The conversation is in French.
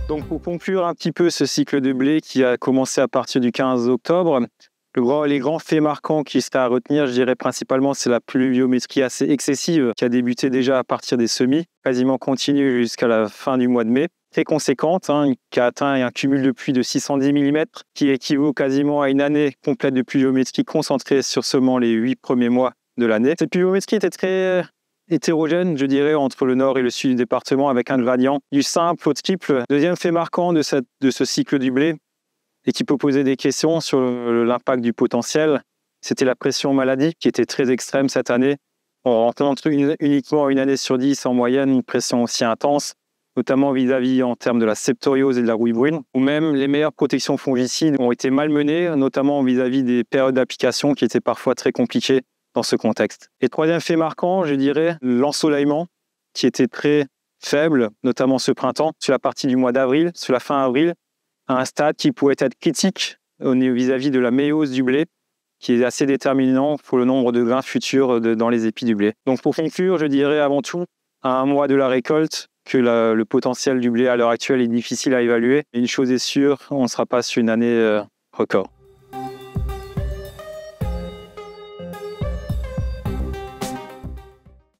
Donc pour conclure un petit peu ce cycle de blé qui a commencé à partir du 15 octobre, les grands faits marquants qui seraient à retenir, je dirais principalement, c'est la pluviométrie assez excessive qui a débuté déjà à partir des semis, quasiment continue jusqu'à la fin du mois de mai, très conséquente, qui a atteint un cumul de pluie de 610 mm, qui équivaut quasiment à une année complète de pluviométrie concentrée sur seulement les 8 premiers mois de l'année. Cette pluviométrie était très hétérogène, je dirais, entre le nord et le sud du département, avec un gradient du simple au triple. Deuxième fait marquant de ce cycle du blé, et qui peut poser des questions sur l'impact du potentiel, c'était la pression maladie, qui était très extrême cette année. On rencontre uniquement une année sur 10 en moyenne une pression aussi intense, notamment vis-à-vis en termes de la septoriose et de la rouille brune, ou même les meilleures protections fongicides ont été malmenées, notamment vis-à-vis des périodes d'application qui étaient parfois très compliquées dans ce contexte. Et troisième fait marquant, je dirais, l'ensoleillement, qui était très faible, notamment ce printemps, sur la partie du mois d'avril, sur la fin avril, à un stade qui pourrait être critique vis-à-vis de la méiose du blé, qui est assez déterminant pour le nombre de grains futurs dans les épis du blé. Donc pour conclure, je dirais avant tout, à un mois de la récolte, que le potentiel du blé à l'heure actuelle est difficile à évaluer. Et une chose est sûre, on ne sera pas sur une année record.